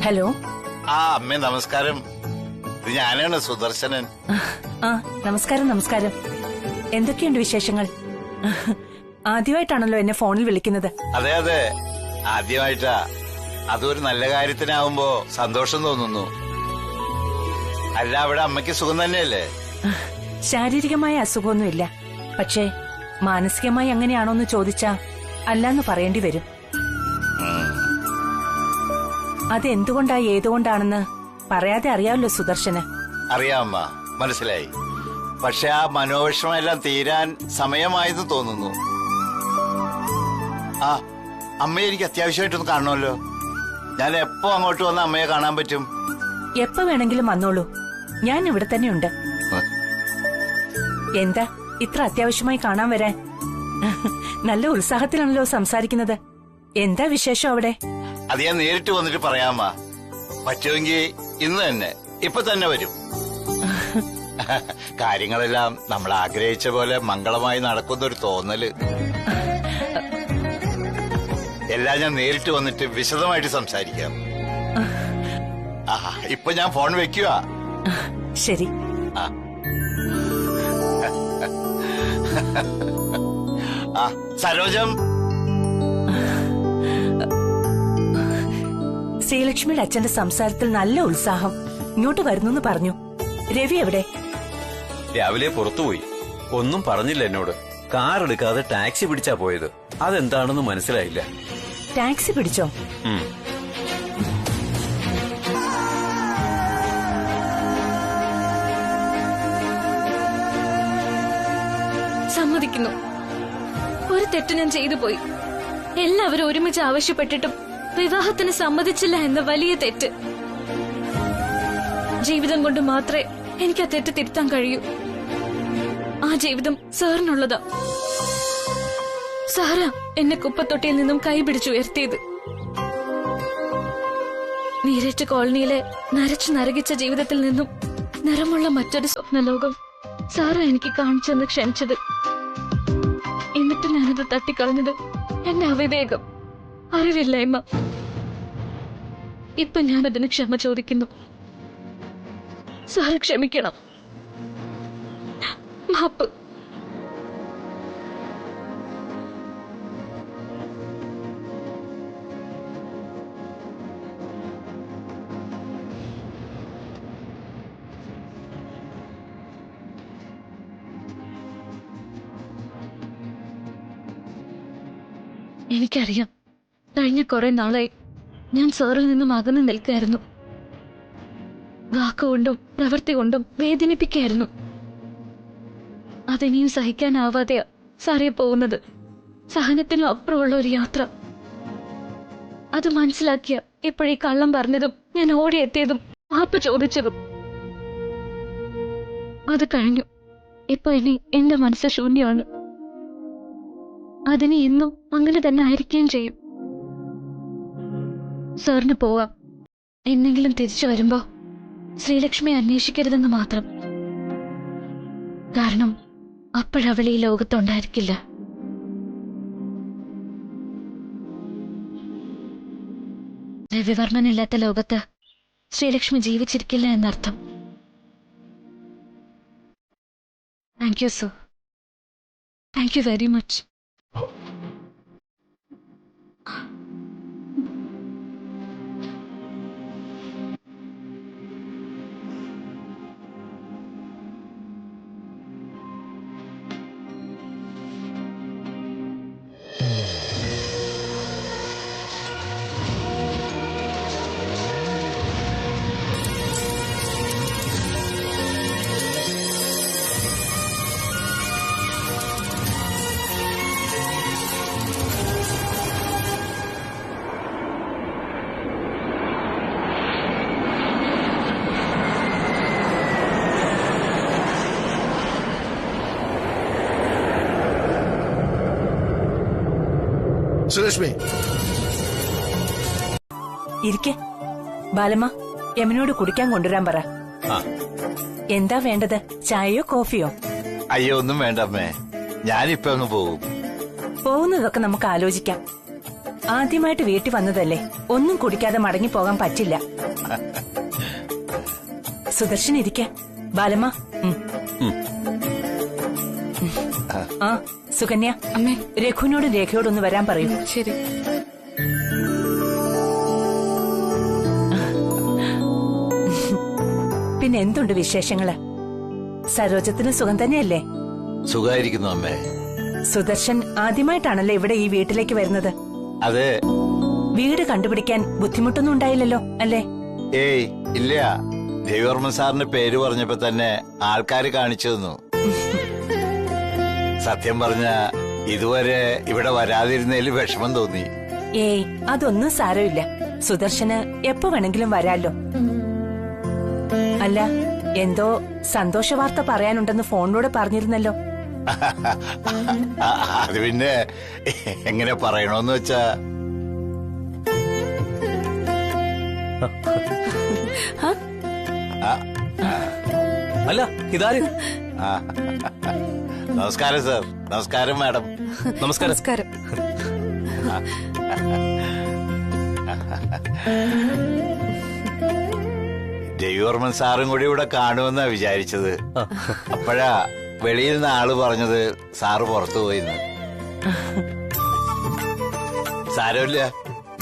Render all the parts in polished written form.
Hello. ആ അമ്മേ നമസ്കാരം. ഇത് ഞാനാണ് സുദർശനൻ. ആ നമസ്കാരം നമസ്കാരം. എന്തൊക്കെയുണ്ട് വിശേഷങ്ങൾ? ആദ്യമായിട്ടാണല്ലോ എന്നെ ഫോണിൽ വിളിക്കുന്നത്. അതെ അതെ, ആദ്യമായിട്ടാ. അതൊരു നല്ല കാര്യത്തിനാവുമ്പോ സന്തോഷം തോന്നുന്നു. അല്ല, അവിടെ അമ്മയ്ക്ക് സുഖം തന്നെയല്ലേ? ശാരീരികമായ അസുഖമൊന്നുമില്ല. പക്ഷേ മാനസികമായി അങ്ങനെയാണോന്ന് ചോദിച്ചാ അല്ലാന്ന് പറയേണ്ടി വരും. അതെന്തുകൊണ്ടാ ഏതുകൊണ്ടാണെന്ന് പറയാതെ അറിയാമല്ലോ സുദർശന്. അറിയാം അമ്മ, മനസ്സിലായി. പക്ഷെ ആ മനോവിഷമെല്ലാം തീരാൻ സമയമായെന്ന് തോന്നുന്നു. ആ അമ്മയെ എനിക്ക് അത്യാവശ്യമായിട്ടൊന്ന് കാണണമല്ലോ. ഞാൻ എപ്പോ അങ്ങോട്ട് വന്ന് അമ്മയെ കാണാൻ പറ്റും? എപ്പോ വേണമെങ്കിലും വന്നോളൂ, ഞാൻ ഇവിടെ തന്നെയുണ്ട്. എന്താ ഇത്ര അത്യാവശ്യമായി കാണാൻ വരാൻ? നല്ല ഉത്സാഹത്തിലാണല്ലോ സംസാരിക്കുന്നത്. എന്താ വിശേഷം അവിടെ? അത് ഞാൻ നേരിട്ട് വന്നിട്ട് പറയാമ്മ. പറ്റുമെങ്കിൽ ഇന്ന് തന്നെ, ഇപ്പൊ തന്നെ വരും. കാര്യങ്ങളെല്ലാം നമ്മൾ ആഗ്രഹിച്ച പോലെ മംഗളമായി നടക്കുന്നൊരു തോന്നല്. എല്ലാം ഞാൻ നേരിട്ട് വന്നിട്ട് വിശദമായിട്ട് സംസാരിക്കാം. ഇപ്പൊ ഞാൻ ഫോൺ വെക്കുക. ശരി. സരോജം. ശ്രീലക്ഷ്മിയുടെ അച്ഛന്റെ സംസാരത്തിൽ നല്ല ഉത്സാഹം. ഇങ്ങോട്ട് വരുന്നു പറഞ്ഞു. രവി എവിടെ? രാവിലെ പുറത്തുപോയി. ഒന്നും പറഞ്ഞില്ല എന്നോട്. കാർ എടുക്കാതെ ടാക്സി പിടിച്ചാ പോയത്. അതെന്താണെന്ന് മനസ്സിലായില്ല. ടാക്സി പിടിച്ചോ? സമ്മതിക്കുന്നു, ഒരു തെറ്റ് ഞാൻ ചെയ്തു പോയി. എല്ലാവരും ഒരുമിച്ച് ആവശ്യപ്പെട്ടിട്ടും വിവാഹത്തിന് സമ്മതിച്ചില്ല എന്ന വലിയ തെറ്റ്. ജീവിതം കൊണ്ട് മാത്രമേ എനിക്ക് ആ തെറ്റ് തിരുത്താൻ കഴിയൂ. ആ ജീവിതം സാറിനുള്ളതാ. സാറാ എന്നെ കുപ്പത്തൊട്ടിയിൽ നിന്നും കൈപിടിച്ചുയർത്തിയത്. നീരേറ്റ് കോളനിയിലെ നരച്ചു നരകിച്ച ജീവിതത്തിൽ നിന്നും നിറമുള്ള മറ്റൊരു സ്വപ്നലോകം സാറാ എനിക്ക് കാണിച്ചെന്ന് ക്ഷണിച്ചത്. എന്നിട്ട് ഞാനത് തട്ടിക്കളഞ്ഞത് എന്റെ അവിവേകം, അറിവില്ലായ്മ. ഇപ്പൊ ഞാൻ അതിന് ക്ഷമ ചോദിക്കുന്നു. സാറ് ക്ഷമിക്കണം. മാപ്പ്. എനിക്കറിയാം, കഴിഞ്ഞ കുറെ നാളായി ഞാൻ സാറിൽ നിന്നും അകന്നു നിൽക്കായിരുന്നു. വാക്കുകൊണ്ടും പ്രവൃത്തി കൊണ്ടും വേദനിപ്പിക്കായിരുന്നു. അതിനിയും സഹിക്കാനാവാതെയാ സാറേ പോകുന്നത്. സഹനത്തിനും അപ്പുറമുള്ള ഒരു യാത്ര. അത് മനസ്സിലാക്കിയ ഇപ്പോഴീ കള്ളം പറഞ്ഞതും ഞാൻ ഓടിയെത്തിയതും മാപ്പ് ചോദിച്ചതും. അത് കഴിഞ്ഞു. ഇപ്പൊ ഇനി എന്റെ മനസ്സ് ശൂന്യമാണ്. അതിന് എന്നും അങ്ങനെ തന്നെ ആയിരിക്കുകയും ചെയ്യും. സാറിന് പോവാം. എന്നെങ്കിലും തിരിച്ചു വരുമ്പോ ശ്രീലക്ഷ്മി അന്വേഷിക്കരുതെന്ന് മാത്രം. കാരണം അപ്പോഴവൾ ഈ ലോകത്തുണ്ടായിരിക്കില്ല. രവിവർമ്മനില്ലാത്ത ലോകത്ത് ശ്രീലക്ഷ്മി ജീവിച്ചിരിക്കില്ല എന്നർത്ഥം. Thank you sir. Thank you very much. Sreelakshmi ഇരിക്കെ. ബാലമ്മ, യമുനോട് കുടിക്കാൻ കൊണ്ടുവരാൻ പറ. എന്താ വേണ്ടത്? ചായയോ കോഫിയോ? അയ്യോ ഒന്നും വേണ്ട അമ്മേ, ഞാനിപ്പോ അങ്ങ് പോകും. പോകുന്നതൊക്കെ നമുക്ക് ആലോചിക്കാം. ആദ്യമായിട്ട് വീട്ടിൽ വന്നതല്ലേ, ഒന്നും കുടിക്കാതെ മടങ്ങി പോകാൻ പറ്റില്ല. സുദർശൻ ഇരിക്ക. ബാലമ്മ. ആ സുകന്യ, അമ്മേ. രഘുവിനോടും രേഖയോടൊന്ന് വരാൻ പറയൂ. ശരി. പിന്നെ എന്തുണ്ട് വിശേഷങ്ങള്? സരോജത്തിന് സുഖം തന്നെയല്ലേ? സുഖായിരിക്കുന്നു അമ്മേ. സുദർശൻ ആദ്യമായിട്ടാണല്ലോ ഇവിടെ ഈ വീട്ടിലേക്ക് വരുന്നത്. അതെ. വീട് കണ്ടുപിടിക്കാൻ ബുദ്ധിമുട്ടൊന്നും ഉണ്ടായില്ലല്ലോ അല്ലേ? ഏയ് ഇല്ല. രവിവർമ്മൻ സാറിന്റെ പേര് പറഞ്ഞപ്പോ തന്നെ ആൾക്കാര് കാണിച്ചു തന്നു. സത്യം പറഞ്ഞ ഇതുവരെ ഇവിടെ വരാതിരുന്നതിൽ വിഷമം തോന്നി. ഏയ് അതൊന്നും സാരമില്ല. സുദർശന് എപ്പോ വേണമെങ്കിലും വരാലോ. അല്ല, എന്തോ സന്തോഷ വാർത്ത പറയാനുണ്ടെന്ന് ഫോണിലൂടെ പറഞ്ഞിരുന്നല്ലോ. അത് പിന്നെ എങ്ങനെ പറയണോന്ന് വെച്ചാ, അല്ല ഇതാര്? നമസ്കാരം സാർ. നമസ്കാരം മാഡം. നമസ്കാരം. നമസ്കാരം. രവിവർമ്മൻ സാറും കൂടി ഇവിടെ കാണുമെന്നാ വിചാരിച്ചത്. അപ്പോഴാ വെളിയിൽ നിന്ന് ആള് പറഞ്ഞത് സാറ് പുറത്തു പോയിന്ന്. സാരമില്ല,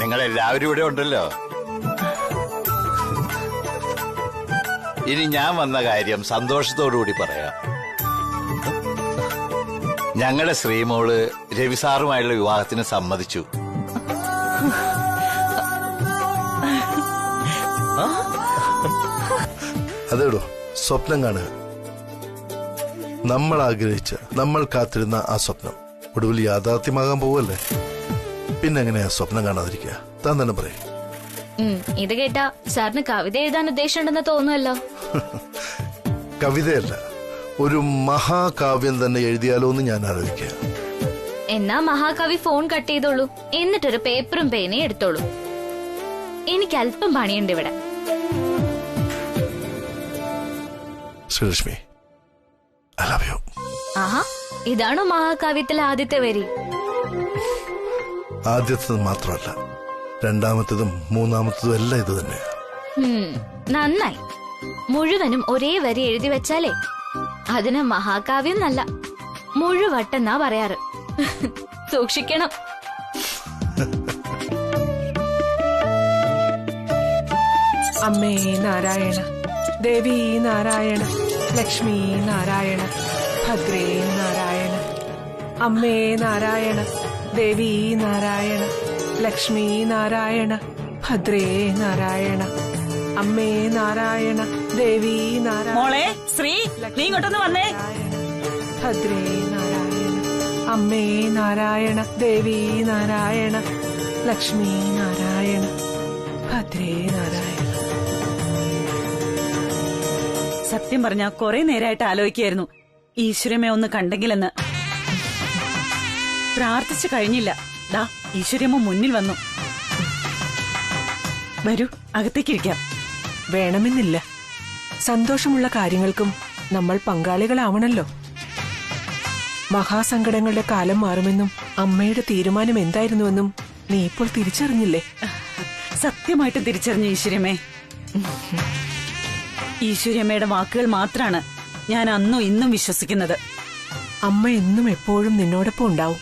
നിങ്ങൾ എല്ലാവരും ഇവിടെ ഉണ്ടല്ലോ. ഇനി ഞാൻ വന്ന കാര്യം സന്തോഷത്തോടുകൂടി പറയാം. ഞങ്ങളുടെ ശ്രീമോള് രവി സാറുമായുള്ള വിവാഹത്തിന് സമ്മതിച്ചു. അതേടോ, സ്വപ്നം കാണുക. നമ്മൾ ആഗ്രഹിച്ച, നമ്മൾ കാത്തിരുന്ന ആ സ്വപ്നം ഒടുവിൽ യാഥാർത്ഥ്യമാകാൻ പോവല്ലേ. പിന്നെ എങ്ങനെയാ സ്വപ്നം കാണാതിരിക്കുക? താൻ തന്നെ പറയും. ഇത് കേട്ടാ സാറിന് കവിത എഴുതാൻ ഉദ്ദേശമുണ്ടെന്ന് തോന്നുമല്ലോ. കവിതയല്ല, ഒരു മഹാകാവ്യം തന്നെ എഴുതിയാലോ എന്ന് ഞാൻ ആലോചിക്കുക. എന്നാ മഹാകവി ഫോൺ കട്ട് ചെയ്തോളൂ, എന്നിട്ടൊരു പേപ്പറും പേനയും എടുത്തോളൂ. എനിക്ക് അല്പം പണിയുണ്ട് ഇവിടെ. Sreelakshmi, I love you. ആഹാ, ഇതാണോ മഹാകാവ്യത്തിലെ ആദ്യത്തെ വരി? ആദ്യത്തത് മാത്രമല്ല, രണ്ടാമത്തതും മൂന്നാമത്തതും എല്ലാം ഇത് തന്നെയാ. നന്നായി. മുഴുവനും ഒരേ വരി എഴുതി വെച്ചാലേ അതിന് മഹാകാവ്യം എന്നല്ല, മുഴുവട്ടെന്നാ പറയാറ്. സൂക്ഷിക്കണം. അമ്മേ നാരായണ, ദേവി നാരായണ, ലക്ഷ്മി നാരായണ, ഭദ്രേ നാരായണ. അമ്മേ നാരായണ, ദേവി നാരായണ, ലക്ഷ്മി നാരായണ, ഭദ്രേ നാരായണ. അമ്മേ നാരായണ, ദേവി നാരായണ. മോളെ ശ്രീ, നീ ഇങ്ങോട്ടൊന്ന് വന്നേ. ഭദ്രേ നാരായണ. അമ്മേ നാരായണ, ദേവി നാരായണ, ലക്ഷ്മി നാരായണ, ഭദ്രേ നാരായണ. സത്യം പറഞ്ഞ കുറെ നേരമായിട്ട് ആലോചിക്കായിരുന്നു ഈശ്വരമേ ഒന്ന് കണ്ടെങ്കിലെന്ന്. പ്രാർത്ഥിച്ചു കഴിഞ്ഞില്ല. ദാ ഈശ്വരമ്മ മുന്നിൽ വന്നു. വരൂ, അകത്തേക്കിരിക്കാം. വേണമെന്നില്ല. സന്തോഷമുള്ള കാര്യങ്ങൾക്കും നമ്മൾ പങ്കാളികളാവണല്ലോ. മഹാസങ്കടങ്ങളുടെ കാലം മാറുമെന്നും അമ്മയുടെ തീരുമാനം എന്തായിരുന്നുവെന്നും നീ ഇപ്പോൾ തിരിച്ചറിഞ്ഞില്ലേ? സത്യമായിട്ട് തിരിച്ചറിഞ്ഞു ഈശ്വരമ്മേ. ഈശ്വരമ്മയുടെ വാക്കുകൾ മാത്രാണ് ഞാൻ അന്നും ഇന്നും വിശ്വസിക്കുന്നത്. അമ്മ എന്നും എപ്പോഴും നിന്നോടൊപ്പം ഉണ്ടാവും.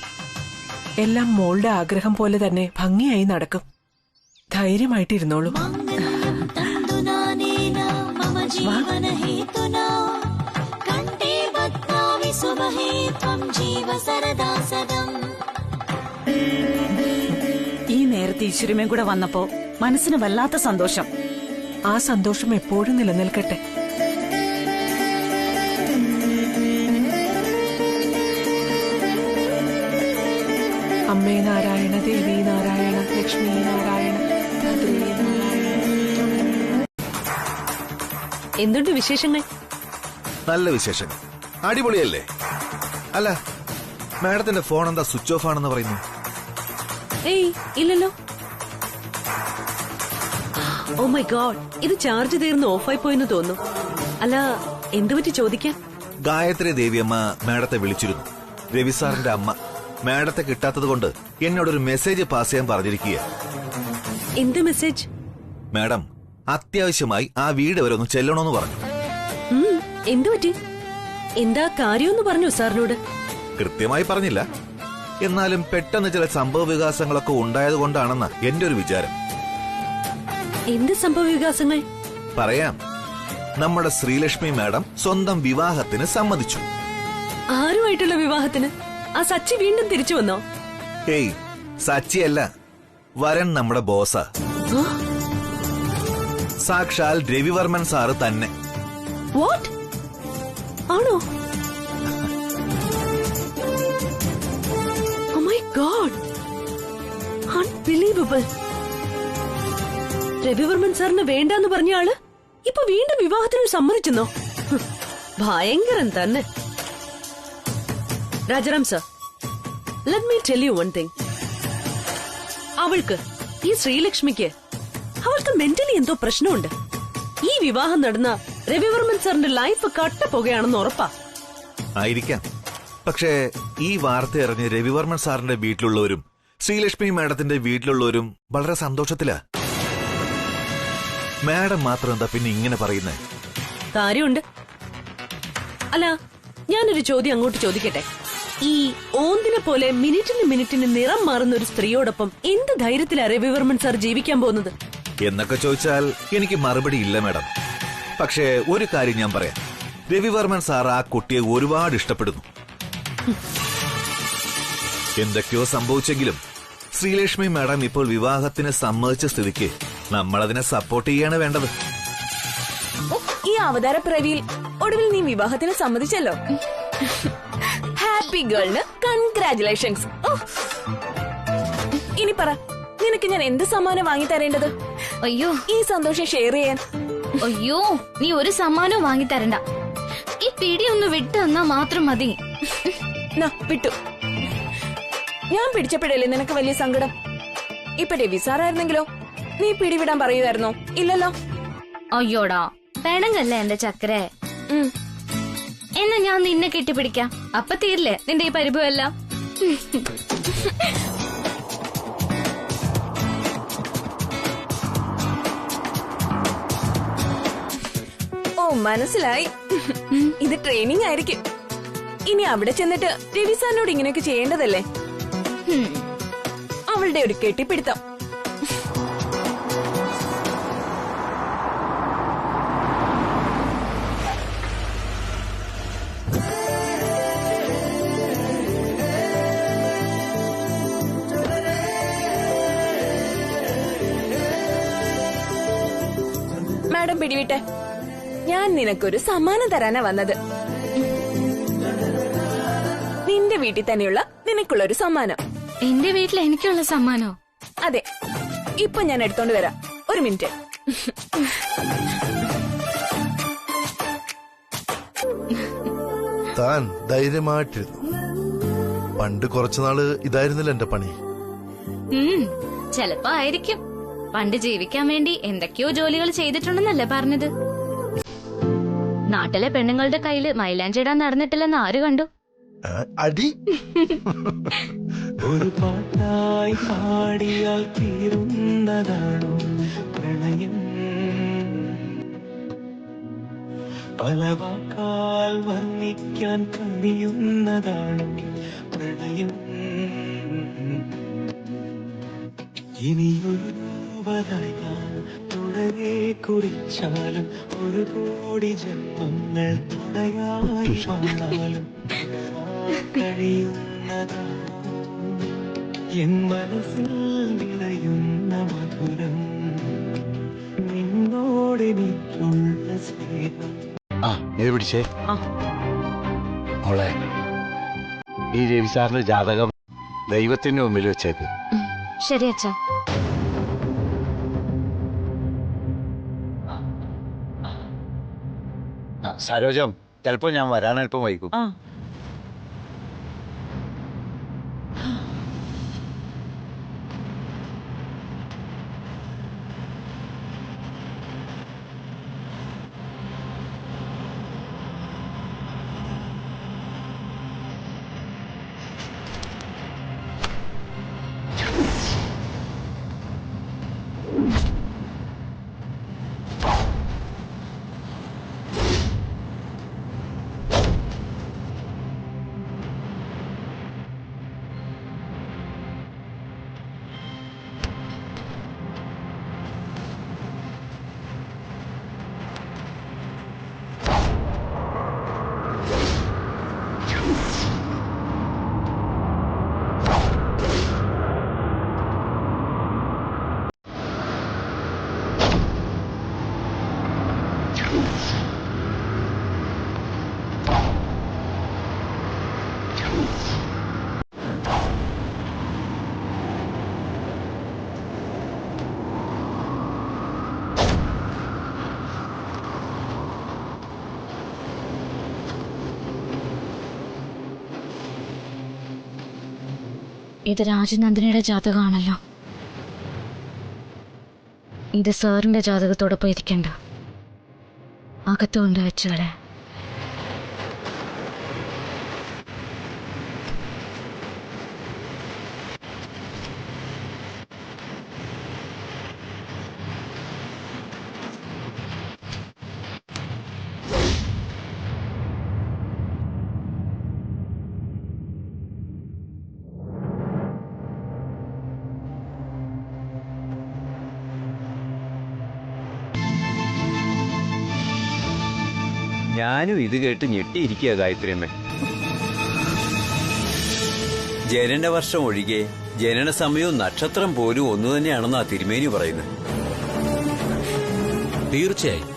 എല്ലാം മോളുടെ ആഗ്രഹം പോലെ തന്നെ ഭംഗിയായി നടക്കും. ധൈര്യമായിട്ടിരുന്നോളൂ. ഈ നേരത്തെ ഈശ്വരമേ കൂടെ വന്നപ്പോ മനസ്സിന് വല്ലാത്ത സന്തോഷം. ആ സന്തോഷം എപ്പോഴും നിലനിൽക്കട്ടെ. അമ്മേ നാരായണ, ദേവി നാരായണ, ലക്ഷ്മി നാരായണ, ഭദ്രേ നാരായണ. എന്തുണ്ട് വിശേഷങ്ങൾ? നല്ല വിശേഷങ്ങൾ. അടിപൊളിയല്ലേ? അല്ല, മാഡത്തിന്റെ ഫോൺ എന്താ സ്വിച്ച് ഓഫ് ആണെന്ന് പറയുന്നു? ഏയ് ഇല്ലല്ലോ. ഓ മൈ ഗോഡ്, ഇത് ചാർജ് തീർന്ന് ഓഫായി പോയെന്ന് തോന്നുന്നു. അല്ല, എന്തുപറ്റി ചോദിക്കാൻ? ഗായത്രി ദേവിയമ്മ മാഡത്തെ വിളിച്ചിരുന്നു. രവി സാറിന്റെ അമ്മ മാഡത്തെ കിട്ടാത്തത് കൊണ്ട് എന്നോടൊരു മെസ്സേജ് പാസ് ചെയ്യാൻ പറഞ്ഞിരിക്കുക. എന്ത് മെസ്സേജ്? മാഡം, അത്യാവശ്യമായി ആ വീട് വരെ ഒന്ന് ചെല്ലണമെന്ന് പറഞ്ഞു. എന്തു പറ്റി? എന്താ കാര്യമെന്ന് പറഞ്ഞു സാറിനോട്? കൃത്യമായി പറഞ്ഞില്ല, എന്നാലും പെട്ടെന്ന് ചില സംഭവ വികാസങ്ങളൊക്കെ ഉണ്ടായതുകൊണ്ടാണെന്ന എന്റെ ഒരു വിചാരം. എന്ത് സംഭവ വികാസങ്ങൾ? പറയാം. നമ്മുടെ ശ്രീലക്ഷ്മി മാഡം സ്വന്തം വിവാഹത്തിന് സമ്മതിച്ചു. ആരുമായിട്ടുള്ള വിവാഹത്തിന്? ആ സച്ചി വീണ്ടും തിരിച്ചു വന്നോ? ഏയ്, സച്ചിയല്ല, വരൻ നമ്മുടെ ബോസാ. സാക്ഷാൽ രവിവർമ്മൻ സാറ് തന്നെ. വാട്ട്? ആണോ? Oh my god, unbelievable. Ravivarman സാറിന് വേണ്ടാന്ന് പറഞ്ഞ ആള് ഇപ്പൊ വീണ്ടും വിവാഹത്തിന് സമ്മതിച്ചെന്നോ? ഭയങ്കരം തന്നെ. Rajaram sir, let me tell you one thing. അവൾക്ക്, ഈ ശ്രീലക്ഷ്മിക്ക്, അവൾക്ക് മെന്റലി എന്തോ പ്രശ്നമുണ്ട്. ഈ വിവാഹം നടന്ന രവിവർമ്മൻ സാറിന്റെ ലൈഫ് കട്ടപ്പോകുകയാണെന്ന് ഉറപ്പാ. ആയിരിക്കാം. പക്ഷേ ഈ വാർത്ത അറിഞ്ഞ് രവിവർമ്മൻ സാറിന്റെ വീട്ടിലുള്ളവരും ശ്രീലക്ഷ്മി മാഡത്തിന്റെ വീട്ടിലുള്ളവരും വളരെ സന്തോഷത്തിലാ. മാഡം മാത്രം എന്താ പിന്നെ ഇങ്ങനെ പറയുന്നേ? കാര്യമുണ്ട്. അല്ല, ഞാനൊരു ചോദ്യം അങ്ങോട്ട് ചോദിക്കട്ടെ. ഈ ഓന്തിനെ പോലെ മിനിറ്റിന് നിറം മാറുന്ന ഒരു സ്ത്രീയോടൊപ്പം എന്ത് ധൈര്യത്തിലാ രവിവർമ്മൻ സാർ ജീവിക്കാൻ പോകുന്നത് എന്നൊക്കെ ചോദിച്ചാൽ എനിക്ക് മറുപടി ഇല്ല മാഡം. പക്ഷേ ഒരു കാര്യം ഞാൻ പറയാം, രവിവർമ്മൻ സാർ ആ കുട്ടിയെ ഒരുപാട് ഇഷ്ടപ്പെടുന്നു. എന്തൊക്കെയോ സംഭവിച്ചെങ്കിലും ശ്രീലക്ഷ്മി മാഡം ഇപ്പോൾ വിവാഹത്തിന് സമ്മതിച്ച സ്ഥിതിക്ക് നമ്മളതിനെ സപ്പോർട്ട് ചെയ്യാണ് വേണ്ടത്. ഈ അവതാര പ്രവിയിൽ ഒടുവിൽ നീ വിവാഹത്തിന് സമ്മതിച്ചല്ലോ. Happy ഗേളിന് congratulations. ഇനി പറ, നിനക്ക് ഞാൻ എന്ത് സമ്മാനം വാങ്ങി തരേണ്ടത്? അയ്യോ, ഈ സന്തോഷം ഷെയർ ചെയ്യാൻ. അയ്യോ, നീ ഒരു സമ്മാനവും വാങ്ങി തരണ്ട. ഈ പിടി ഒന്ന് വിട്ടു തന്നാ മാത്രം മതി. വിട്ടു. ഞാൻ പിടിച്ചപ്പോഴല്ലേ നിനക്ക് വലിയ സങ്കടം. ഇപ്പൊ രവി സാറായിരുന്നെങ്കിലോ നീ പിടിവിടാൻ പറയുമായിരുന്നോ? ഇല്ലല്ലോ. അയ്യോടാ, പെണങ്ങല്ലേ എന്റെ ചക്കരെ. എന്നാ ഞാൻ നിന്നെ കെട്ടിപ്പിടിക്കാം. അപ്പൊ തീരില്ലേ നിന്റെ ഈ പരിഭവെല്ലാം? ഓ, മനസ്സിലായി. ഇത് ട്രെയിനിങ് ആയിരിക്കും. ഇനി അവിടെ ചെന്നിട്ട് രവി സാറിനോട് ഇങ്ങനെയൊക്കെ ചെയ്യേണ്ടതല്ലേ? അവളുടെ ഒരു കെട്ടിപ്പിടുത്തം. മാഡം പിടിവിട്ടെ, ഞാൻ നിനക്കൊരു സമ്മാനം തരാനാ വന്നത്. നിന്റെ വീട്ടിൽ തന്നെയുള്ള നിനക്കുള്ളൊരു സമ്മാനം. എന്റെ വീട്ടിൽ എനിക്കുള്ള സമ്മാനോ? അതെ, ഇപ്പൊ ഞാൻ എടുത്തോണ്ട് വരാം. ഒരു മിനിറ്റ്. താൻ ധൈര്യമായിട്ടിരുന്നു. പണ്ട് കുറച്ചുനാള് ഇതായിരുന്നില്ല എന്റെ പണി. ചെലപ്പോ ആയിരിക്കും. പണ്ട് ജീവിക്കാൻ വേണ്ടി എന്തൊക്കെയോ ജോലികൾ ചെയ്തിട്ടുണ്ടെന്നല്ലേ പറഞ്ഞത്? നാട്ടിലെ പെണ്ണുങ്ങളുടെ കയ്യില് മൈലാഞ്ചിടാൻ നടന്നിട്ടില്ലെന്ന് ആര് കണ്ടു? അടി. ഒരു പാട്ടായി പാടിയാൽ തീരുന്നതാണോ പ്രണയം? പല വാക്കാൽ വർണ്ണിക്കാൻ കഴിയുന്നതാണോ പ്രണയം? ഇനിയൊരു രൂപതായി ഞാൻ തുടരെ കുറിച്ചാലും ഒരു കോടി ജന്മങ്ങൾ തുണയായി വാഴാലും കഴിയുന്നതാണോ എൻ മനസ്സിൽ നിറയുന്ന മധുരം നിന്നോടെനിക്കുള്ള സ്നേഹം. ഇത് പിടിച്ചേ മോളെ. ഈ രവി സാറിന്റെ ജാതകം ദൈവത്തിന്റെ മുമ്പിൽ വെച്ചേക്ക്. ശരി അച്ഛാ. സരോജം, ചിലപ്പോ ഞാൻ വരാൻ അല്പം വൈകും. ഇത് രാജനന്ദിനിയുടെ ജാതകമാണല്ലോ. ഇത് സാറിന്റെ ജാതകത്തോടൊപ്പം ഇരിക്കണ്ട, അകത്തുകൊണ്ട് വെച്ചാലേ. ഞാനും ഇത് കേട്ട് ഞെട്ടിയിരിക്കുക ഗായത്രിയമ്മ. ജനന വർഷം ഒഴികെ ജനന സമയവും നക്ഷത്രം പോലും ഒന്നു തന്നെയാണെന്നാ തിരുമേനി പറയുന്നത്. തീർച്ചയായും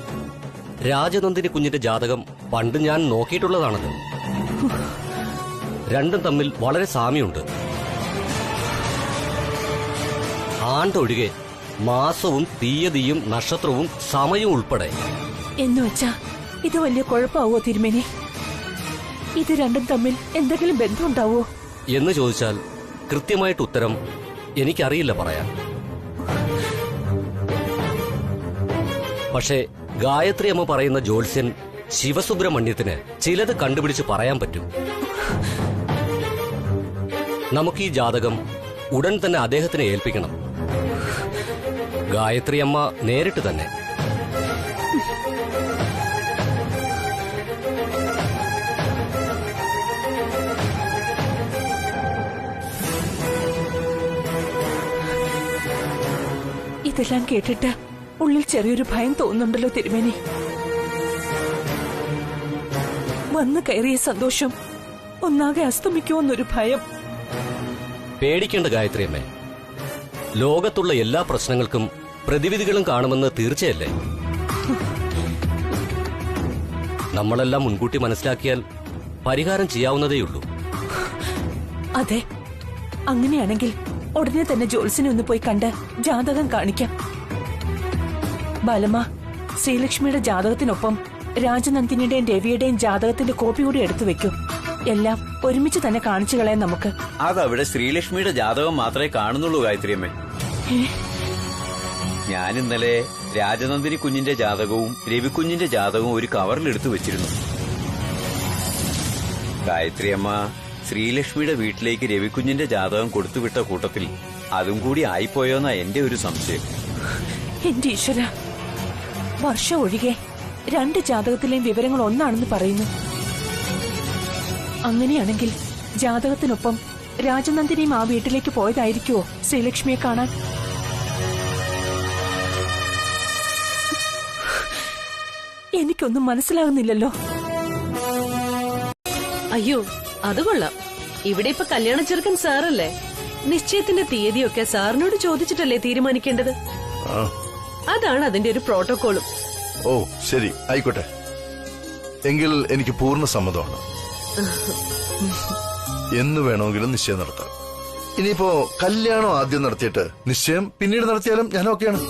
രാജനന്ദിനി കുഞ്ഞിന്റെ ജാതകം പണ്ട് ഞാൻ നോക്കിയിട്ടുള്ളതാണല്ലോ. രണ്ടും തമ്മിൽ വളരെ സാമ്യമുണ്ട്. ആണ്ടൊഴികെ മാസവും തീയതിയും നക്ഷത്രവും സമയവും ഉൾപ്പെടെ. എന്നുവെച്ചാ ഇത് വലിയ കുഴപ്പമാവോ തിരുമേനി? ഇത് രണ്ടും തമ്മിൽ എന്തെങ്കിലും ബന്ധമുണ്ടാവോ എന്ന് ചോദിച്ചാൽ കൃത്യമായിട്ട് ഉത്തരം എനിക്കറിയില്ല പറയാൻ. പക്ഷേ ഗായത്രി അമ്മ പറയുന്ന ജ്യോത്സ്യൻ ശിവസുബ്രഹ്മണ്യത്തിന് ചിലത് കണ്ടുപിടിച്ച് പറയാൻ പറ്റും. നമുക്ക് ഈ ജാതകം ഉടൻ തന്നെ അദ്ദേഹത്തിനെ ഏൽപ്പിക്കണം. ഗായത്രി അമ്മ നേരിട്ട് തന്നെ. ഇതെല്ലാം കേട്ടിട്ട് ഉള്ളിൽ ചെറിയൊരു ഭയം തോന്നുന്നുണ്ടല്ലോ തിരുമേനി. വന്നു കയറിയ സന്തോഷം ഒന്നാകെ അസ്തമിക്കുമെന്നൊരു ഭയം. പേടിക്കേണ്ട ഗായത്രി അമ്മേ, ലോകത്തുള്ള എല്ലാ പ്രശ്നങ്ങൾക്കും പ്രതിവിധികളും കാണുമെന്ന് തീർച്ചയല്ലേ? നമ്മളെല്ലാം മുൻകൂട്ടി മനസ്സിലാക്കിയാൽ പരിഹാരം ചെയ്യാവുന്നതേയുള്ളൂ. അതെ, അങ്ങനെയാണെങ്കിൽ ഉടനെ തന്നെ ജോത്സ്യനെ ഒന്ന് പോയി കണ്ട് ജാതകം കാണിക്കാം. ബാലമ്മ, ശ്രീലക്ഷ്മിയുടെ ജാതകത്തിനൊപ്പം രാജനന്ദിനിയുടെയും രവിയുടെയും ജാതകത്തിന്റെ കോപ്പി കൂടി എടുത്തു വെക്കൂ. എല്ലാം ഒരുമിച്ച് തന്നെ കാണിച്ചു കളയാൻ നമുക്ക്. അതവിടെ ശ്രീലക്ഷ്മിയുടെ ജാതകം മാത്രമേ കാണുന്നുള്ളൂ ഗായത്രിയമ്മേ. ഞാൻ ഇന്നലെ രാജനന്ദിനി കുഞ്ഞിന്റെ ജാതകവും രവിക്കുഞ്ഞിന്റെ ജാതകവും ഒരു കവറിലെടുത്തു വെച്ചിരുന്നു. ഗായത്രിയമ്മ ശ്രീലക്ഷ്മിയുടെ വീട്ടിലേക്ക് രവിക്കുഞ്ഞിന്റെ ജാതകം കൊടുത്തുവിട്ട കൂട്ടത്തിൽ അതും കൂടി ആയിപ്പോയോന്നാ എന്റെ ഒരു സംശയം. എന്റെ ഈശ്വര, വർഷം ഒഴികെ രണ്ട് ജാതകത്തിലെയും വിവരങ്ങൾ ഒന്നാണെന്ന് പറയുന്നു. അങ്ങനെയാണെങ്കിൽ ജാതകത്തിനൊപ്പം രാജനന്ദിനിയും ആ വീട്ടിലേക്ക് പോയതായിരിക്കുമോ ശ്രീലക്ഷ്മിയെ കാണാൻ? എനിക്കൊന്നും മനസ്സിലാകുന്നില്ലല്ലോ. അയ്യോ, അത് കൊള്ളാം. ഇവിടെ ഇപ്പൊ കല്യാണ ചെറുക്കൻ സാറല്ലേ. നിശ്ചയത്തിന്റെ തീയതിയൊക്കെ സാറിനോട് ചോദിച്ചിട്ടല്ലേ തീരുമാനിക്കേണ്ടത്. അതാണ് അതിന്റെ ഒരു പ്രോട്ടോകോളും. ഓ ശരി, ആയിക്കോട്ടെ. എങ്കിൽ എനിക്ക് പൂർണ്ണ സമ്മതമാണ്. എന്ന് വേണമെങ്കിലും നിശ്ചയം നടത്താം. ഇനിയിപ്പോ കല്യാണം ആദ്യം നടത്തിയിട്ട് നിശ്ചയം പിന്നീട് നടത്തിയാലും ഞാൻ ഓക്കെയാണ്.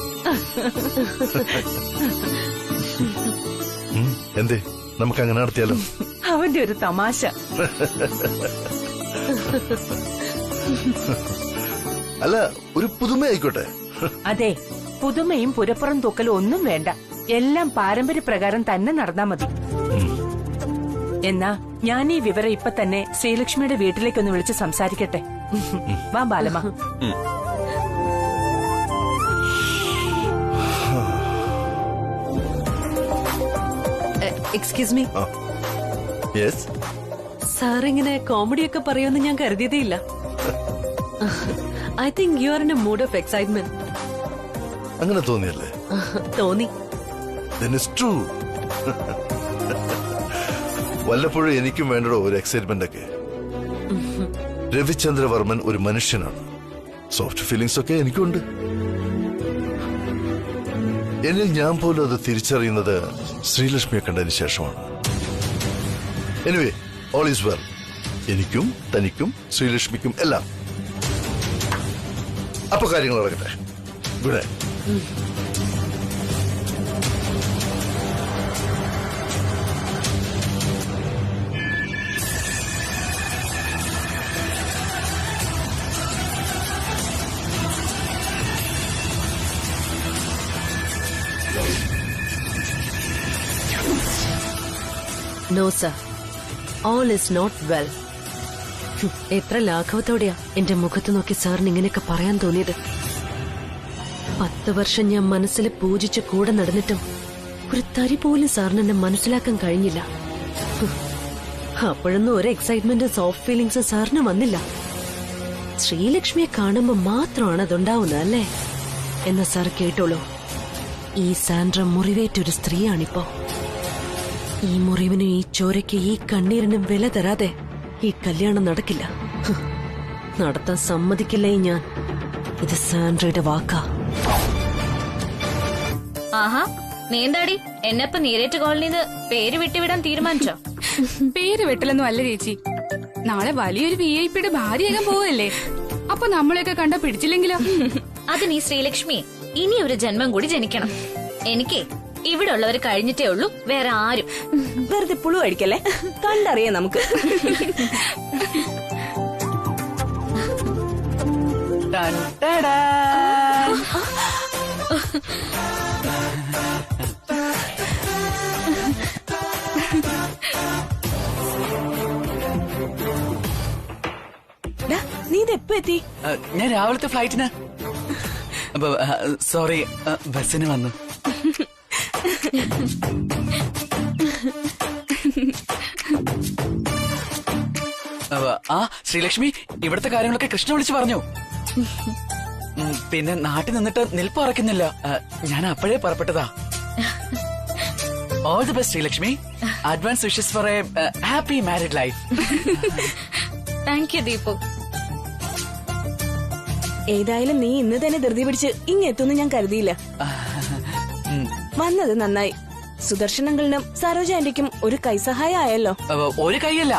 എന്തേ, നമുക്ക് അങ്ങനെ നടത്തിയാലോ? അവന്റെ ഒരു തമാശ. അല്ല, ഒരു പുതുമയായിക്കോട്ടെ. അതെ, പുതുമയും പുരപ്പുറം തൂക്കലും ഒന്നും വേണ്ട. എല്ലാം പാരമ്പര്യപ്രകാരം തന്നെ നടന്നാ മതി. എന്നാ ഞാൻ ഈ വിവരം ഇപ്പൊ തന്നെ ശ്രീലക്ഷ്മിയുടെ വീട്ടിലേക്കൊന്ന് വിളിച്ച് സംസാരിക്കട്ടെ. വാ Balamma. Excuse me. Yes. Sir ഇങ്ങനെ കോമഡിയൊക്കെ പറയുമെന്ന് ഞാൻ കരുതിയതേയില്ല. I think you are in a mood of excitement. അങ്ങനെ തോന്നിയല്ലേ? തോന്നി. Then it's true. വല്ലപ്പോഴും എനിക്കും വേണ്ടോ ഒരു എക്സൈറ്റ്മെന്റ് ഒക്കെ. രവിചന്ദ്രവർമ്മൻ ഒരു മനുഷ്യനാണ്. സോഫ്റ്റ് ഫീലിംഗ്സ് ഒക്കെ എനിക്കുണ്ട്. എന്നിൽ ഞാൻ പോലും അത് തിരിച്ചറിയുന്നത് ശ്രീലക്ഷ്മിയെ കണ്ടതിന് ശേഷമാണ്. Anyway, all is well. എനിക്കും തനിക്കും ശ്രീലക്ഷ്മിക്കും എല്ലാം. അപ്പൊ കാര്യങ്ങൾ നടക്കട്ടെ. Good night. No sir, all is not well. എത്ര ലാഘവത്തോടെയാ എന്റെ മുഖത്ത് നോക്കി സാറിന് ഇങ്ങനെയൊക്കെ പറയാൻ തോന്നിയത്. 10 വർഷം ഞാൻ മനസ്സിൽ പൂജിച്ച് കൂടെ നടന്നിട്ടും ഒരു തരി പോലും സാറിന് എന്നെ മനസ്സിലാക്കാൻ കഴിഞ്ഞില്ല. അപ്പോഴൊന്നും ഒരു എക്സൈറ്റ്മെന്റ് സോഫ്റ്റ് ഫീലിംഗ്സ് സാറിന് വന്നില്ല. ശ്രീലക്ഷ്മിയെ കാണുമ്പോ മാത്രമാണ് അതുണ്ടാവുന്നത് അല്ലേ? എന്നാ സാർ കേട്ടോളൂ, ഈ സാൻഡ്ര മുറിവേറ്റൊരു സ്ത്രീയാണിപ്പോ. ഈ മുറിവിനും ഈ ചോരയ്ക്ക് ഈ കണ്ണീരിനും വില തരാതെ ഈ കല്യാണം നടക്കില്ല. നടത്താൻ സമ്മതിക്കില്ല ഞാൻ. ഇത് സാൻഡ്രയുടെ വാക്കാ. ആഹാ, നീ എന്താടി എന്നെപ്പ നീരേറ്റ് കോളനിന്ന് പേര് വിട്ടുവിടാൻ തീരുമാനിച്ചോ? പേര് വെട്ടലൊന്നും അല്ല ചേച്ചി. നാളെ വലിയൊരു VIP ഭാര്യയാകാൻ പോവല്ലേ. അപ്പൊ നമ്മളെയൊക്കെ കണ്ട പിടിച്ചില്ലെങ്കിലോ? അത് നീ ശ്രീലക്ഷ്മി ഇനി ഒരു ജന്മം കൂടി ജനിക്കണം. എനിക്ക് ഇവിടെ ഉള്ളവർ കഴിഞ്ഞിട്ടേ ഉള്ളൂ, വേറെ ആരും. വെറുതെ പുളു അടിക്കല്ലേ, കണ്ടറിയാം നമുക്ക്. നീ ഇതെപ്പോ എത്തി? ഞാൻ രാവിലത്തെ ഫ്ലൈറ്റിന്. സോറി, ബസ്സിന് വന്നു. ആ ശ്രീലക്ഷ്മി, ഇവിടുത്തെ കാര്യങ്ങളൊക്കെ കൃഷ്ണ വിളിച്ചു പറഞ്ഞു. പിന്നെ നാട്ടിൽ നിന്നിട്ട് നിൽപ്പ് ഉറക്കുന്നില്ല. ഞാൻ അപ്പോഴേ പുറപ്പെട്ടതാ. All the best Sreelakshmi. Advance wishes for a happy married life. Thank you Deepu. ഏതായാലും നീ ഇന്ന് തന്നെ ധൃതി പിടിച്ച് ഇങ്ങെത്തുമെന്ന് ഞാൻ കരുതിയില്ല. വന്നത് നന്നായി. സുദർശൻ അങ്കിളിനും സരോജ ആന്റിക്കും ഒരു കൈസഹായം ആയല്ലോ. ഒരു കൈയല്ല,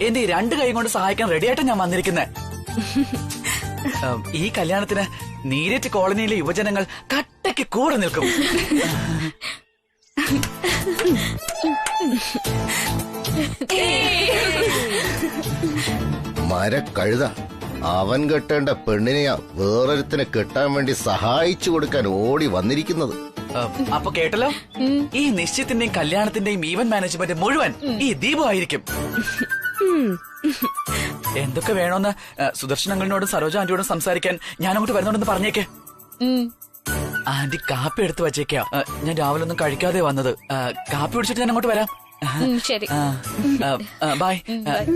എന്റെ 2 കൈ കൊണ്ട് സഹായിക്കാൻ റെഡിയായിട്ട് ഞാൻ വന്നിരിക്കുന്നത്. ഈ കല്യാണത്തിന് നീരറ്റ് കോളനിയിലെ യുവജനങ്ങൾ കട്ടയ്ക്ക് കൂടെ നിൽക്കും. മരക്കഴുത, അവൻ കെട്ടേണ്ട പെണ്ണിനെയാ വേറൊരുത്തിനെ കെട്ടാൻ വേണ്ടി സഹായിച്ചു കൊടുക്കാൻ ഓടി വന്നിരിക്കുന്നത്. അപ്പൊ കേട്ടല്ലോ, ഈ നിശ്ചയത്തിന്റെയും കല്യാണത്തിന്റെയും ഈവന്റ് മാനേജ്മെന്റ് മുഴുവൻ ഈ ദീപു ആയിരിക്കും. എന്തൊക്കെ വേണോന്ന് സുദർശനങ്ങളിനോടും സരോജ ആന്റിയോടും സംസാരിക്കാൻ ഞാൻ അങ്ങോട്ട് വരുന്നുണ്ടെന്ന് പറഞ്ഞേക്കെ. ആന്റി കാപ്പി എടുത്തു വച്ചേക്കാ. ഞാൻ രാവിലെ ഒന്നും കഴിക്കാതെ വന്നത്. കാപ്പി കുടിച്ചിട്ട് ഞാൻ അങ്ങോട്ട് വരാം. ശരി, ബൈ.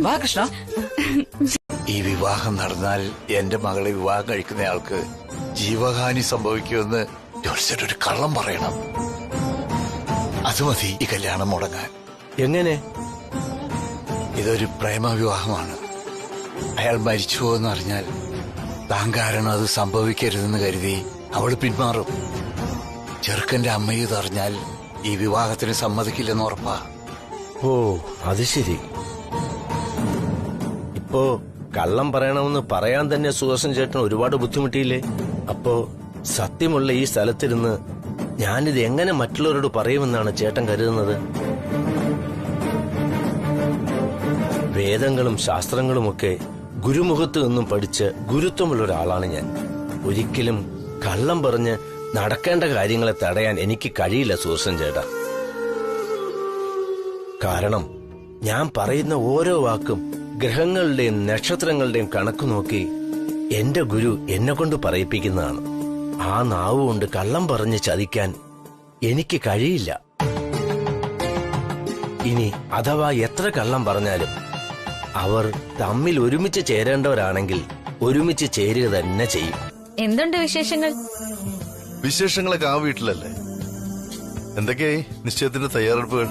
വാ കൃഷ്ണ. ഈ വിവാഹം നടന്നാൽ എന്റെ മകളെ വിവാഹം കഴിക്കുന്നയാൾക്ക് ജീവഹാനി സംഭവിക്കുമെന്ന് ജോത്സ്യൻ ഒരു കള്ളം പറയണം. അത് മതി ഈ കല്യാണം മുടങ്ങാൻ. എങ്ങനെ? ഇതൊരു പ്രേമവിവാഹമാണ്. അയാൾ മരിച്ചുവോ എന്നറിഞ്ഞാൽ താൻ കാരണം അത് സംഭവിക്കരുതെന്ന് കരുതി അവൾ പിന്മാറും. ചെറുക്കന്റെ അമ്മയും ഇതറിഞ്ഞാൽ ഈ വിവാഹത്തിന് സമ്മതിക്കില്ലെന്ന് ഉറപ്പാ. ഓ, അത് ശരി. ഇപ്പോ കള്ളം പറയണമെന്ന് പറയാൻ തന്നെ സുദർശൻ ചേട്ടൻ ഒരുപാട് ബുദ്ധിമുട്ടിയില്ലേ? അപ്പോ സത്യമുള്ള ഈ സ്ഥലത്തിരുന്ന് ഞാനിത് എങ്ങനെ മറ്റുള്ളവരോട് പറയുമെന്നാണ് ചേട്ടൻ കരുതുന്നത്? വേദങ്ങളും ശാസ്ത്രങ്ങളുമൊക്കെ ഗുരുമുഖത്ത് നിന്നും പഠിച്ച് ഗുരുത്വമുള്ള ഒരാളാണ് ഞാൻ. ഒരിക്കലും കള്ളം പറഞ്ഞ് നടക്കേണ്ട കാര്യങ്ങളെ തടയാൻ എനിക്ക് കഴിയില്ല സുദർശൻ ചേട്ടാ. കാരണം ഞാൻ പറയുന്ന ഓരോ വാക്കും ഗ്രഹങ്ങളുടെയും നക്ഷത്രങ്ങളുടെയും കണക്ക് നോക്കി എന്റെ ഗുരു എന്നെ കൊണ്ട് പറയിപ്പിക്കുന്നതാണ്. ആ നാവ് കൊണ്ട് കള്ളം പറഞ്ഞ് ചതിക്കാൻ എനിക്ക് കഴിയില്ല. ഇനി അഥവാ എത്ര കള്ളം പറഞ്ഞാലും അവർ തമ്മിൽ ഒരുമിച്ച് ചേരേണ്ടവരാണെങ്കിൽ ഒരുമിച്ച് ചേരുക തന്നെ ചെയ്യും. എന്തുണ്ട് വിശേഷങ്ങൾ? വിശേഷങ്ങളൊക്കെ ആ വീട്ടിലല്ലേ? എന്തൊക്കെയായി നിശ്ചയത്തിന്റെ തയ്യാറെടുപ്പുകൾ?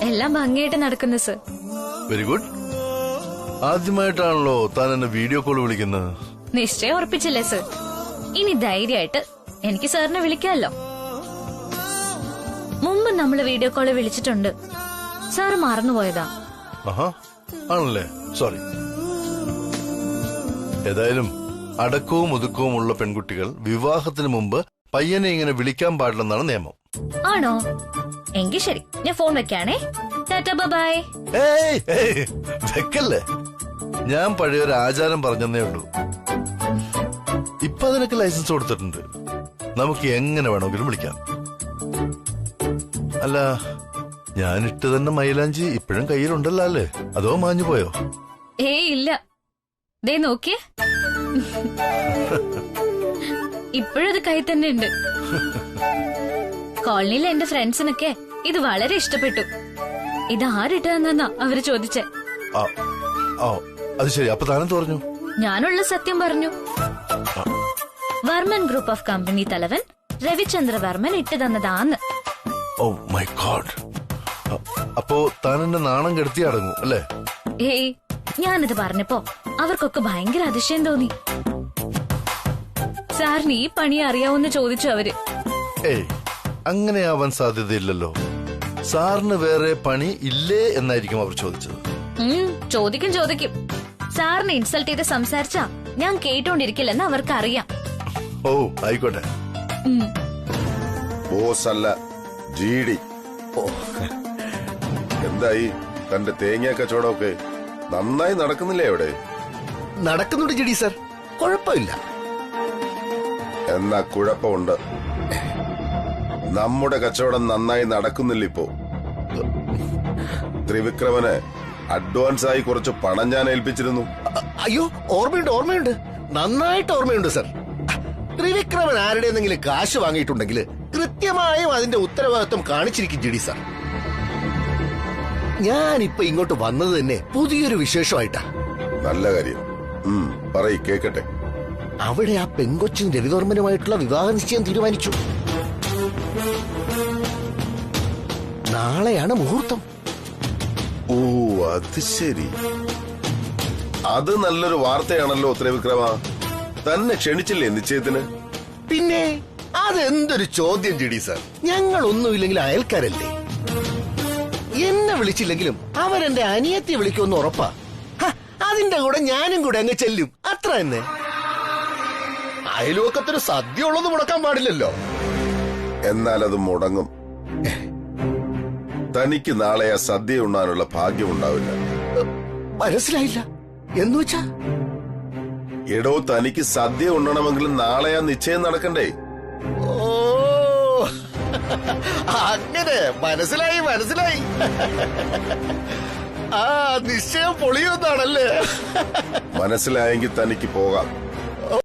എല്ലാം ഭംഗിയായിട്ട് നടക്കുന്നു സർ. Very good. ആദ്യമായിട്ടാണല്ലോ താൻ എന്നെ വീഡിയോ കോൾ വിളിക്കുന്നത്. നിശ്ചയം ഉറപ്പിച്ചില്ലേ സർ? ഇനി ധൈര്യമായിട്ട് എനിക്ക് സാറിനെ വിളിക്കാമല്ലോ. മുമ്പ് നമ്മള് വീഡിയോ കോള് വിളിച്ചിട്ടുണ്ട്. സാറ് മറന്നുപോയതാ. ആണല്ലേ, സോറി. ഏതായാലും അടക്കവും ഒതുക്കവും ഉള്ള പെൺകുട്ടികൾ വിവാഹത്തിന് മുമ്പ് പയ്യനെ ഇങ്ങനെ വിളിക്കാൻ പാടില്ലെന്നാണ് നിയമം. ആണോ? എങ്കിൽ ശരി, ഞാൻ ഫോൺ വെക്കാണേ. Tata bye. വെക്കല്ലേ, ഞാൻ പഴയൊരു ആചാരം പറഞ്ഞതേ ഉള്ളൂ. ഇപ്പൊ അതിനൊക്കെ ലൈസൻസ് കൊടുത്തിട്ടുണ്ട്. നമുക്ക് എങ്ങനെ വേണമെങ്കിലും വിളിക്കാം. അല്ല, ഞാനിട്ട് തന്നെ മൈലാഞ്ചി ഇപ്പോഴും കയ്യിലുണ്ടല്ലോ അല്ലേ? അതോ മാഞ്ഞു പോയോ? ഇല്ല, ദേ നോക്കിയേ, ഇപ്പോഴത് കൈ തന്നെ ഉണ്ട്. കോളനിയിലെ എന്റെ ഫ്രണ്ട്സിനൊക്കെ ഇത് വളരെ ഇഷ്ടപ്പെട്ടു. ഇത് ആരിട്ടെന്നാ അവര് ചോദിച്ചേ. അത് ശരി. അപ്പൊ താനെന്ത് പറഞ്ഞു? ഞാനുള്ള സത്യം പറഞ്ഞു. വർമ്മൻ ഗ്രൂപ്പ് ഓഫ് കമ്പനി തലവൻ രവിചന്ദ്ര വർമ്മൻ ഇട്ട് തന്നതാന്ന്. ഓ മൈ ഗോഡ്. അപ്പോ താൻ എന്നെ നാണം കെടുത്തി അടങ്ങും അല്ലേ? ഞാനിത് പറഞ്ഞപ്പോ അവർക്കൊക്കെ ഭയങ്കര അതിശയം തോന്നി. സാറിന് ഈ പണി അറിയാവൂന്ന് ചോദിച്ചു അവര്. അങ്ങനെ ആവാൻ സാധ്യതയില്ലല്ലോ. സാറിന് വേറെ പണി ഇല്ലേ എന്നായിരിക്കും അവർ ചോദിച്ചത്. ചോദിക്കും. സാറിനെ ഇൻസൾട്ട് ചെയ്ത് സംസാരിച്ചാ ഞാൻ കേട്ടോണ്ടിരിക്കില്ലെന്ന് അവർക്ക് അറിയാം. ഓ ആയിക്കോട്ടെ. ബോസ് അല്ല, ജിഡി. എന്തായി തന്റെ തേങ്ങ കച്ചവടമൊക്കെ? നന്നായി നടക്കുന്നില്ലേ അവിടെ? നടക്കുന്നുണ്ട് ജിഡി സർ, കുഴപ്പമില്ല. എന്നാ കുഴപ്പമുണ്ട്. നമ്മുടെ കച്ചവടം നന്നായി നടക്കുന്നില്ല ഇപ്പോ. ത്രിവിക്രമന് അഡ്വാൻസ് ആയി കുറച്ച് പണം ഞാൻ ഏൽപ്പിച്ചിരുന്നു. അയ്യോ, ഓർമ്മയുണ്ട്, നന്നായിട്ട് ഓർമ്മയുണ്ട് സർ. ത്രിവിക്രമൻ ആരുടെ എന്തെങ്കിലും കാശ് വാങ്ങിയിട്ടുണ്ടെങ്കിൽ കൃത്യമായും അതിന്റെ ഉത്തരവാദിത്വം കാണിച്ചിരിക്കും ജിഡി സർ. ഞാനിപ്പോ ഇങ്ങോട്ട് വന്നത് തന്നെ പുതിയൊരു വിശേഷമായിട്ടാ. നല്ല കാര്യം, പറയ് കേക്കട്ടെ. അവിടെ ആ പെങ്കൊച്ചിന് രവിവർമ്മനുമായിട്ടുള്ള വിവാഹ നിശ്ചയം തീരുമാനിച്ചു. നാളെയാണ് മുഹൂർത്തം. ഓ അത് ശരി. അത് നല്ലൊരു വാർത്തയാണല്ലോ ത്രിവിക്രമ. തന്നെ ക്ഷണിച്ചില്ലേ നിശ്ചയത്തിന്? പിന്നെ അതെന്തൊരു ചോദ്യം ജിഡി സർ. ഞങ്ങളൊന്നുമില്ലെങ്കിൽ അയൽക്കാരല്ലേ. എന്നെ വിളിച്ചില്ലെങ്കിലും അവരെന്റെ അനിയത്തെ വിളിക്കുമെന്ന് ഉറപ്പാ. അതിന്റെ കൂടെ ഞാനും കൂടെ അങ്ങ് ചെല്ലും, അത്ര തന്നെ. അയൽവക്കത്തൊരു സദ്യ ഉള്ളത് മുടക്കാൻ പാടില്ലല്ലോ. എന്നാൽ അത് മുടങ്ങും. തനിക്ക് നാളെ ആ സദ്യ ഉണ്ണാനുള്ള ഭാഗ്യം ഉണ്ടാവില്ല. മനസ്സിലായില്ല എന്നുവെച്ചാ? എടോ, തനിക്ക് സദ്യ ഉണ്ണണമെങ്കിൽ നാളെ ആ നിശ്ചയം നടക്കണ്ടേ? ഓ അങ്ങനെ, മനസ്സിലായി. ആ നിശ്ചയം പൊളിയൊന്നാണല്ലേ? മനസ്സിലായെങ്കിൽ തനിക്ക് പോകാം.